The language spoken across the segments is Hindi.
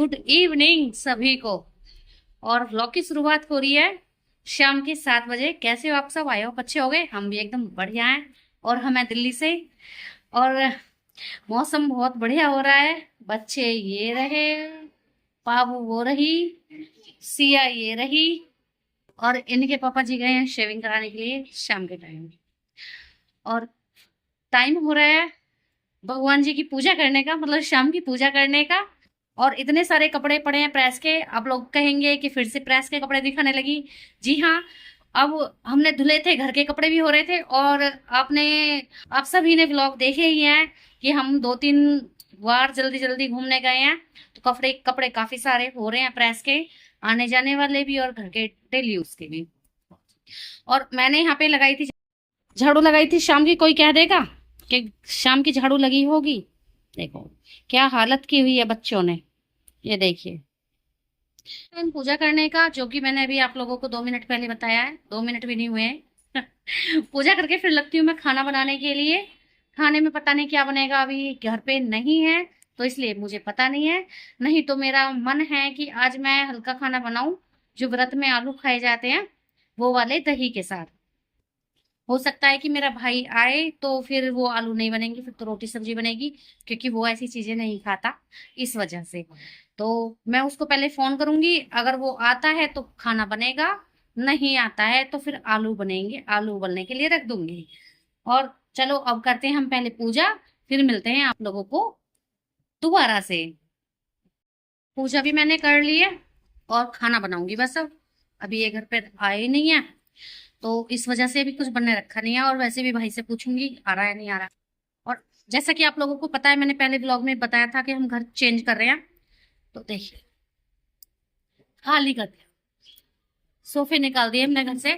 गुड इवनिंग सभी को। और व्लॉग की शुरुआत हो रही है शाम के 7 बजे। कैसे हो आप सब? आए हो अच्छे हो गए? हम भी एकदम बढ़िया हैं। और हम हैं दिल्ली से। और मौसम बहुत बढ़िया हो रहा है। बच्चे ये रहे, पापू वो रही, सिया ये रही, और इनके पापा जी गए हैं शेविंग कराने के लिए शाम के टाइम। और टाइम हो रहा है भगवान जी की पूजा करने का, मतलब शाम की पूजा करने का। और इतने सारे कपड़े पड़े हैं प्रेस के। आप लोग कहेंगे कि फिर से प्रेस के कपड़े दिखाने लगी। जी हाँ, अब हमने धुले थे, घर के कपड़े भी हो रहे थे। और आपने, आप सभी ने व्लॉग देखे ही हैं कि हम 2-3 बार जल्दी जल्दी घूमने गए हैं। तो कपड़े कपड़े काफी सारे हो रहे हैं प्रेस के, आने जाने वाले भी और घर के डेली यूज के भी। और मैंने यहाँ पे लगाई थी झाड़ू, लगाई थी शाम की। कोई कह देगा कि शाम की झाड़ू लगी होगी? देखो क्या हालत की हुई है बच्चों ने, ये देखिए। पूजा करने का, जो कि मैंने अभी आप लोगों को 2 मिनट पहले बताया है, 2 मिनट भी नहीं हुए हैं। पूजा करके फिर लगती हूँ मैं खाना बनाने के लिए। खाने में पता नहीं क्या बनेगा, अभी घर पे नहीं है तो इसलिए मुझे पता नहीं है। नहीं तो मेरा मन है कि आज मैं हल्का खाना बनाऊं, जो व्रत में आलू खाए जाते हैं वो वाले, दही के साथ। हो सकता है कि मेरा भाई आए तो फिर वो आलू नहीं बनेंगे, फिर तो रोटी सब्जी बनेगी, क्योंकि वो ऐसी चीजें नहीं खाता। इस वजह से तो मैं उसको पहले फोन करूंगी। अगर वो आता है तो खाना बनेगा, नहीं आता है तो फिर आलू बनेंगे, आलू उबलने के लिए रख दूंगी। और चलो अब करते हैं हम पहले पूजा, फिर मिलते हैं आप लोगों को दोबारा से। पूजा भी मैंने कर ली है और खाना बनाऊंगी बस। अब अभी ये घर पे आए ही नहीं है तो इस वजह से अभी कुछ बनने रखा नहीं है। और वैसे भी भाई से पूछूंगी आ रहा है नहीं आ रहा। और जैसा कि आप लोगों को पता है, मैंने पहले ब्लॉग में बताया था कि हम घर चेंज कर रहे हैं। तो देखिए खाली कर दिया, सोफे निकाल दिए हमने घर से।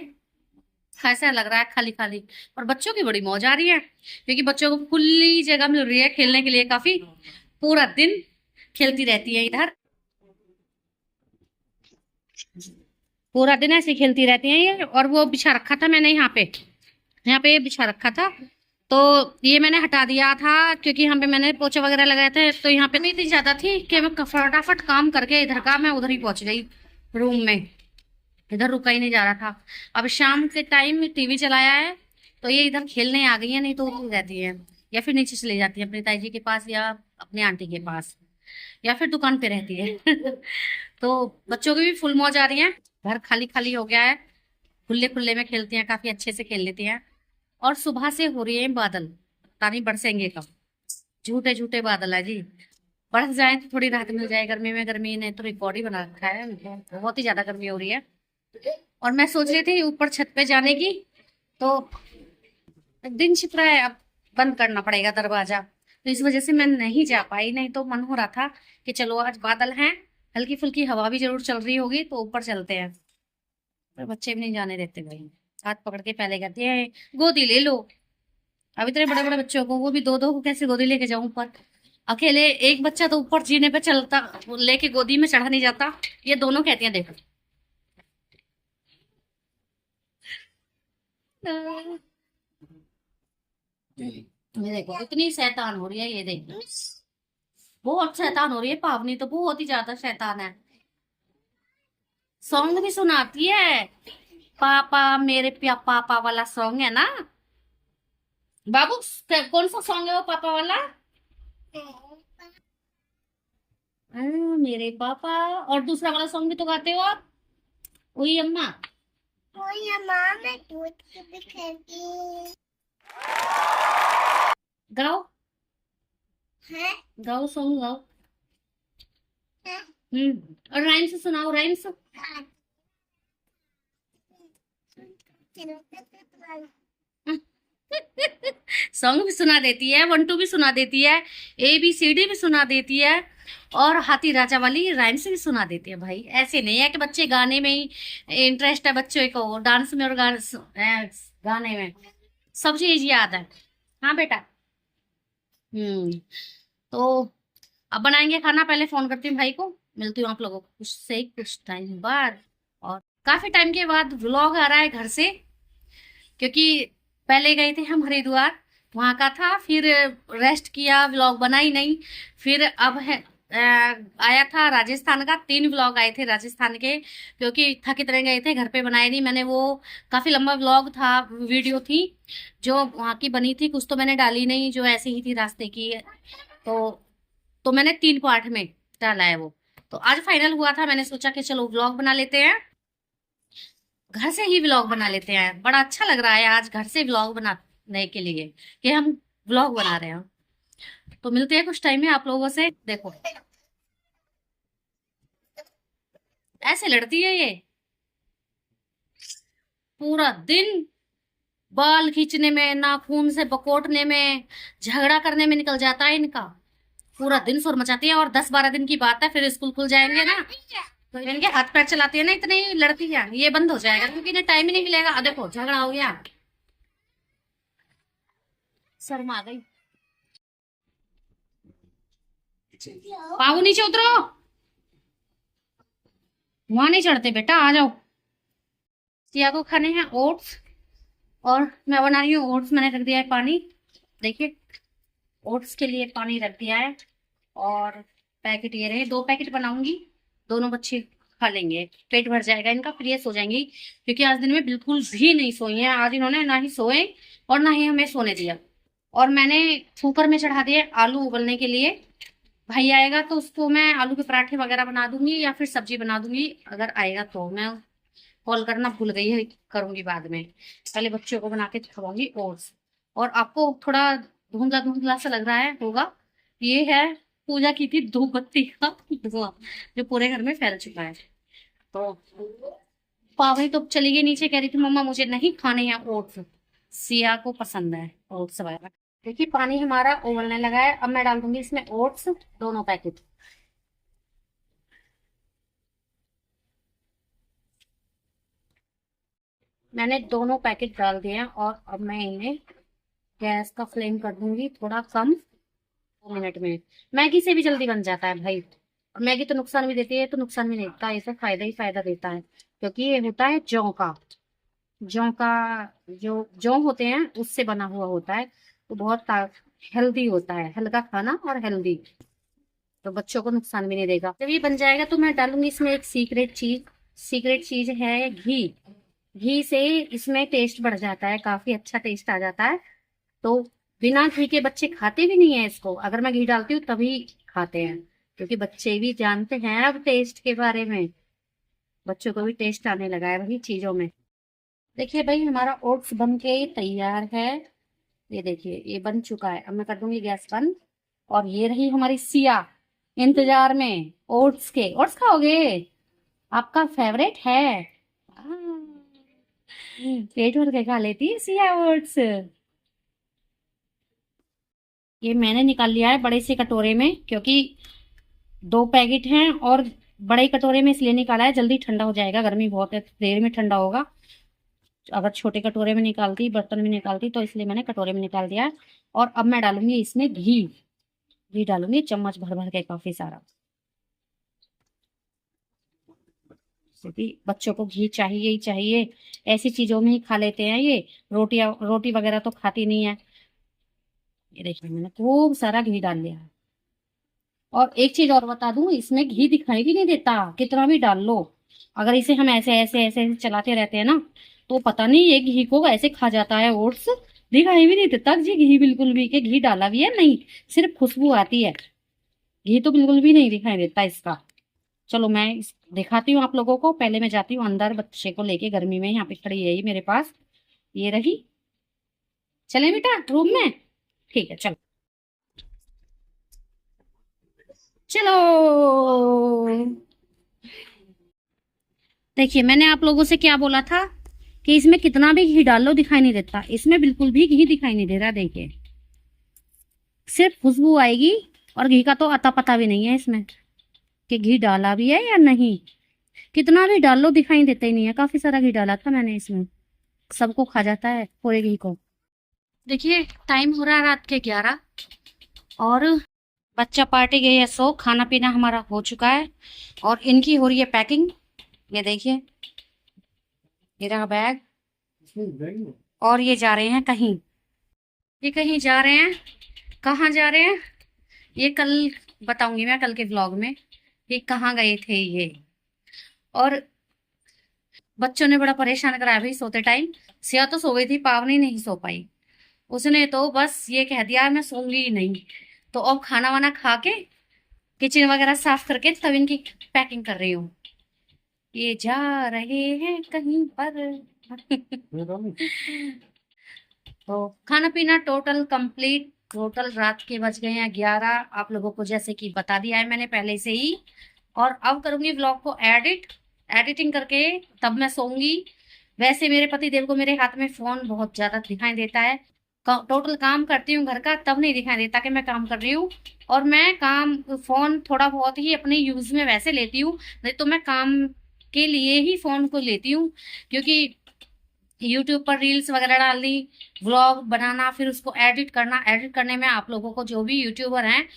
ऐसा लग रहा है खाली खाली। और बच्चों की बड़ी मौज आ रही है, क्योंकि बच्चों को खुली जगह मिल रही है खेलने के लिए काफी। पूरा दिन खेलती रहती है इधर, पूरा दिन ऐसे खेलती रहती है ये। और वो बिछा रखा था मैंने यहाँ पे बिछा रखा था, तो ये मैंने हटा दिया था, क्योंकि यहाँ पे मैंने पोछे वगैरह लगाए थे। तो यहाँ पे नहीं इतनी ज्यादा थी कि मैं फटाफट काम करके इधर का मैं उधर ही पहुंच गई रूम में। इधर रुका ही नहीं जा रहा था। अब शाम के टाइम टीवी चलाया है तो ये इधर खेलने आ गई है, नहीं तो उधर रहती है या फिर नीचे चली जाती है अपनी ताई जी के पास या अपनी आंटी के पास, या फिर दुकान पे रहती है। तो बच्चों की भी फुल मौज आ रही है। घर खाली खाली हो गया है, खुले खुले में खेलती हैं, काफी अच्छे से खेल लेती हैं। और सुबह से हो रही है बादल, पता नहीं बरसेंगे कब। झूठे झूठे बादल है जी। बरस जाए तो थोड़ी राहत मिल जाए गर्मी में। गर्मी ने तो रिकॉर्ड ही बना रखा है, बहुत ही ज्यादा गर्मी हो रही है। और मैं सोच रही थी ऊपर छत पे जाने की, तो दिन छिप रहा है, अब बंद करना पड़ेगा दरवाजा। तो इस वजह से मैं नहीं जा पाई, नहीं तो मन हो रहा था कि चलो आज बादल हैं, हल्की फुल्की हवा भी जरूर चल रही होगी तो ऊपर चलते हैं। पर बच्चे भी नहीं जाने देते भाई, हाथ पकड़ के पहले कहते हैं गोदी ले लो। अब इतने बड़े बड़े बच्चों को, वो भी दो दो को, कैसे गोदी लेके जाऊं ऊपर? अकेले एक बच्चा तो ऊपर जीने पे चलता, लेके गोदी में चढ़ा नहीं जाता। ये दोनों कहती हैं देखो। ये देखो इतनी शैतान हो रही है, ये देखो बहुत शैतान हो रही है। पावनी तो बहुत ही ज्यादा शैतान है। सॉन्ग भी सुनाती है, पापा मेरे प्या पापा वाला सॉन्ग है ना बाबू? कौन सा सॉन्ग है वो पापा वाला? मेरे पापा। और दूसरा वाला सॉन्ग भी तो गाते हो आप, वही अम्मा। वही अम्मा, मैं दूध भी खाती। गाओ है, गाओ सॉन्ग गाओ। और राइम्स सुनाओ, राइम्स। सॉन्ग भी सुना देती है, 1 2 भी सुना देती है, ABCD भी सुना देती है, और हाथी राजा वाली राइम्स भी सुना देती है। भाई ऐसे नहीं है कि बच्चे गाने में ही इंटरेस्ट है, बच्चों को डांस में और गाने में सब चीज याद है। हाँ बेटा। हम्म। तो अब बनाएंगे खाना, पहले फोन करती हूँ भाई को, मिलती हूँ आप लोगों को कुछ टाइम बाद। और काफी टाइम के बाद व्लॉग आ रहा है घर से, क्योंकि पहले गए थे हम हरिद्वार, वहां का था, फिर रेस्ट किया, व्लॉग बनाई नहीं। फिर अब है आया था राजस्थान का। 3 व्लॉग आए थे राजस्थान के, क्योंकि थकित रह गए थे, घर पे बनाए नहीं मैंने। वो काफी लंबा व्लॉग था, वीडियो थी जो वहां की बनी थी, कुछ तो मैंने डाली नहीं, जो ऐसी ही थी रास्ते की। तो मैंने 3 पार्ट में डाला है वो। तो आज फाइनल हुआ था, मैंने सोचा कि चलो व्लॉग बना लेते हैं, घर से ही व्लॉग बना लेते हैं। बड़ा अच्छा लग रहा है आज घर से व्लॉग बनाने के लिए, कि हम व्लॉग बना रहे हैं। तो मिलते हैं कुछ टाइम में आप लोगों से। देखो ऐसे लड़ती है ये, पूरा दिन बाल खींचने में, नाखून से बकोटने में, झगड़ा करने में निकल जाता है इनका। पूरा दिन शोर मचाती है। और 10-12 दिन की बात है, फिर स्कूल खुल जाएंगे ना, तो इनके हाथ पैर चलाती है ना, इतनी लड़ती है। ये बंद हो जाएगा क्योंकि इन्हें टाइम ही नहीं मिलेगा। देखो झगड़ा हो गया, शर्मा गई। पाऊ नीचे उतरो, वहां नहीं चढ़ते बेटा, आ जाओ। सिया को खाने हैं ओट्स, और मैं बना रही हूँ ओट्स। मैंने रख दिया है पानी, देखिए ओट्स के लिए पानी रख दिया है। और पैकेट ये रहे, 2 पैकेट बनाऊंगी, दोनों बच्चे खा लेंगे, पेट भर जाएगा इनका, फिर ये सो जाएंगी। क्योंकि आज दिन में बिल्कुल भी नहीं सोई है, आज इन्होंने ना ही सोए और ना ही हमें सोने दिया। और मैंने कुकर में चढ़ा दिए आलू उबलने के लिए। भाई आएगा तो उसको मैं आलू के पराठे वगैरह बना दूंगी, या फिर सब्जी बना दूंगी अगर आएगा तो। मैं कॉल करना भूल गई है, करूंगी बाद में। पहले बच्चों को बना के खवाऊंगी ओट्स। और आपको थोड़ा धुंधला धुंधला सा लग रहा है होगा, ये है पूजा की थी धूप बत्ती का धुआं, जो पूरे घर में फैल चुका है। तो पावनी तो चली गई नीचे, कह रही थी मम्मा मुझे नहीं खाने हैं ओट्स। सिया को पसंद है ओट्स वगैरह। देखिए पानी हमारा उबलने लगा है, अब मैं डाल दूंगी इसमें ओट्स, दोनों पैकेट। मैंने दोनों पैकेट डाल दिए हैं, और अब मैं इन्हें गैस का फ्लेम कर दूंगी थोड़ा कम। 2 मिनट में मैगी से भी जल्दी बन जाता है भाई। और मैगी तो नुकसान भी देती है, तो नुकसान भी नहीं देता, इसे फायदा ही फायदा देता है। क्योंकि ये होता है जौ का जो जौ होते हैं उससे बना हुआ होता है। तो बहुत हेल्दी होता है, हल्का खाना और हेल्दी, तो बच्चों को नुकसान भी नहीं देगा। जब ये बन जाएगा तो मैं डालूंगी इसमें एक सीक्रेट चीज है, घी। घी से इसमें टेस्ट बढ़ जाता है, काफी अच्छा टेस्ट आ जाता है। तो बिना घी के बच्चे खाते भी नहीं है इसको, अगर मैं घी डालती हूँ तभी खाते हैं। क्योंकि बच्चे भी जानते हैं अब टेस्ट के बारे में, बच्चों को भी टेस्ट आने लगा है वही चीजों में। देखिए भाई हमारा ओट्स बन के तैयार है, ये देखिए ये बन चुका है। अब मैं कर दूंगी गैस बंद। और ये रही हमारी सिया इंतजार में ओट्स के। ओट्स खाओगे? आपका फेवरेट है? पेट भर के खा लेती है सिया ओट्स। ये मैंने निकाल लिया है बड़े से कटोरे में, क्योंकि 2 पैकेट हैं, और बड़े कटोरे में इसलिए निकाला है जल्दी ठंडा हो जाएगा, गर्मी बहुत है, देर में ठंडा होगा। अगर छोटे कटोरे में निकालती, बर्तन में निकालती, तो इसलिए मैंने कटोरे में निकाल दिया है। और अब मैं डालूंगी इसमें घी। घी डालूंगी चम्मच भर भर के, काफी सारा, क्योंकि बच्चों को घी चाहिए ही चाहिए। ऐसी चीजों में ही खा लेते हैं ये, रोटी वगैरह तो खाती नहीं है। ये देखिए मैंने खूब सारा घी डाल लिया है। और एक चीज और बता दूं, इसमें घी दिखाई भी नहीं देता कितना भी डाल लो। अगर इसे हम ऐसे ऐसे ऐसे ऐसे चलाते रहते हैं ना, तो पता नहीं ये घी को ऐसे खा जाता है ओट्स, दिखाई भी नहीं देता जी घी बिल्कुल भी, कि घी डाला भी है नहीं, सिर्फ खुशबू आती है। घी तो बिल्कुल भी नहीं दिखाई देता इसका। चलो मैं दिखाती हूँ आप लोगों को। पहले मैं जाती हूँ अंदर बच्चे को लेके, गर्मी में यहाँ पे खड़ी है ये मेरे पास, ये रही। चले बेटा रूम में, ठीक है चलो। चलो देखिए मैंने आप लोगों से क्या बोला था, कि इसमें कितना भी घी डाल लो दिखाई नहीं देता। इसमें बिल्कुल भी घी दिखाई नहीं दे रहा, देखिए सिर्फ खुशबू आएगी। और घी का तो अता पता भी नहीं है इसमें, कि घी डाला भी है या नहीं। कितना भी डाल लो दिखाई देता ही नहीं है। काफी सारा घी डाला था मैंने इसमें, सबको खा जाता है पूरे घी को। देखिए टाइम हो रहा है रात के 11, और बच्चा पार्टी गई है सो, खाना पीना हमारा हो चुका है, और इनकी हो रही है पैकिंग। ये देखिए ये रहा बैग, और ये जा रहे हैं कहीं, ये कहीं जा रहे हैं। कहाँ जा रहे हैं? ये कल बताऊंगी मैं कल के व्लॉग में कि कहाँ गए थे ये। और बच्चों ने बड़ा परेशान कराया भाई सोते टाइम। सिया तो सो गई थी, पावनी नहीं सो पाई। उसने तो बस ये कह दिया मैं सोऊंगी ही नहीं। तो अब खाना वाना खा के किचन वगैरह साफ करके तब इनकी पैकिंग कर रही हूँ। ये जा रहे हैं कहीं पर। तो खाना पीना टोटल कंप्लीट। टोटल रात के बज गए हैं 11। आप लोगों को जैसे कि बता दिया है मैंने पहले से ही। और अब करूंगी व्लॉग को एडिटिंग करके तब मैं सोऊंगी। वैसे मेरे पति देव को मेरे हाथ में फोन बहुत ज्यादा दिखाई देता है। टोटल काम करती हूँ घर का तब नहीं दिखाई देता कि मैं काम कर रही हूँ। और मैं काम फोन थोड़ा बहुत ही अपने यूज में वैसे लेती हूँ, नहीं तो मैं काम के लिए ही फोन को लेती हूँ। क्योंकि यूट्यूब पर रील्स वगैरह डालनी, व्लॉग बनाना, फिर उसको एडिट करना। एडिट करने में आप लोगों को जो भी यूट्यूबर हैं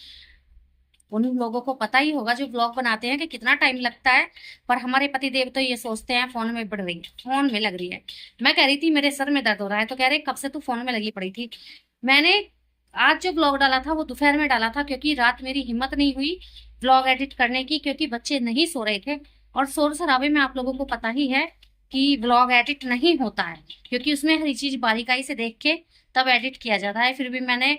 उन लोगों को पता ही होगा जो ब्लॉग बनाते हैं कि कितना टाइम लगता है। पर हमारे पति देव तो ये सोचते हैं फोन में बढ़ रही है, फोन में लग रही है। मैं कह रही थी मेरे सर में दर्द हो रहा है, तो कह रहे कब से तू फोन में लगी पड़ी थी। मैंने आज जो ब्लॉग डाला था वो दोपहर में डाला था, क्योंकि रात मेरी हिम्मत नहीं हुई ब्लॉग एडिट करने की, क्योंकि बच्चे नहीं सो रहे थे। और शोर शराबे में आप लोगों को पता ही है कि ब्लॉग एडिट नहीं होता है, क्योंकि उसमें हर चीज बारीकाई से देख के तब एडिट किया जाता है। फिर भी मैंने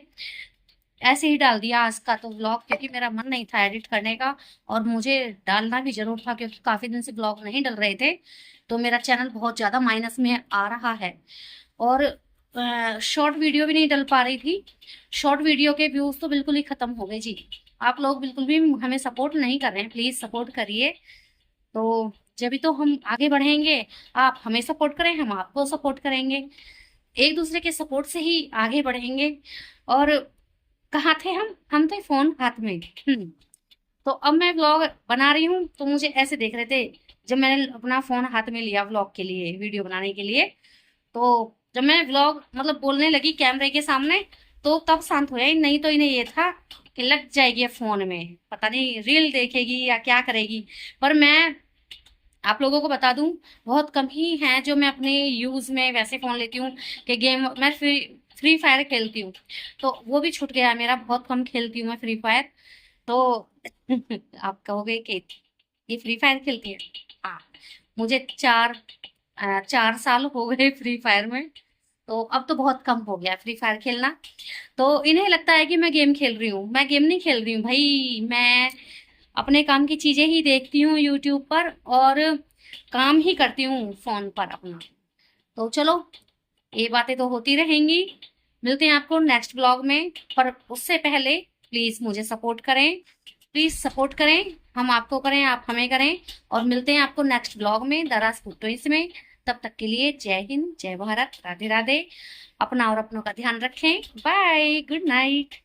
ऐसे ही डाल दिया आज का तो व्लॉग, क्योंकि मेरा मन नहीं था एडिट करने का। और मुझे डालना भी जरूर था, क्योंकि काफी दिन से व्लॉग नहीं डल रहे थे। तो मेरा चैनल बहुत ज्यादा माइनस में आ रहा है। और शॉर्ट वीडियो भी नहीं डल पा रही थी। शॉर्ट वीडियो के व्यूज तो बिल्कुल ही खत्म हो गए जी। आप लोग बिल्कुल भी हमें सपोर्ट नहीं कर रहे हैं, प्लीज सपोर्ट करिए। तो जब तो हम आगे बढ़ेंगे। आप हमें सपोर्ट करें, हम आपको सपोर्ट करेंगे। एक दूसरे के सपोर्ट से ही आगे बढ़ेंगे। और कहाँ थे हम थे फोन हाथ में। तो अब मैं व्लॉग बना रही हूँ तो मुझे ऐसे देख रहे थे जब मैंने अपना फोन हाथ में लिया व्लॉग के लिए, वीडियो बनाने के लिए। तो जब मैं व्लॉग मतलब बोलने लगी कैमरे के सामने तो तब शांत हो गई, नहीं तो इन्हें ये था कि लग जाएगी फोन में, पता नहीं रील देखेगी या क्या करेगी। पर मैं आप लोगों को बता दूं बहुत कम ही हैं जो मैं अपने यूज में वैसे फोन लेती हूँ कि गेम मैं फ्री फायर खेलती हूँ। तो वो भी छूट गया मेरा, बहुत कम खेलती हूँ मैं फ्री फायर। तो आप कहोगे कि ये फ्री फायर खेलती है। हाँ, मुझे 4 साल हो गए फ्री फायर में। तो अब तो बहुत कम हो गया फ्री फायर खेलना। तो इन्हें लगता है कि मैं गेम खेल रही हूँ, मैं गेम नहीं खेल रही हूँ भाई। मैं अपने काम की चीजें ही देखती हूँ यूट्यूब पर और काम ही करती हूँ फोन पर अपना। तो चलो ये बातें तो होती रहेंगी। मिलते हैं आपको नेक्स्ट ब्लॉग में, पर उससे पहले प्लीज मुझे सपोर्ट करें, प्लीज सपोर्ट करें। हम आपको करें, आप हमें करें। और मिलते हैं आपको नेक्स्ट ब्लॉग में दराज फुटोइस में। तब तक के लिए जय हिंद, जय भारत, राधे राधे। अपना और अपनों का ध्यान रखें। Bye, good night.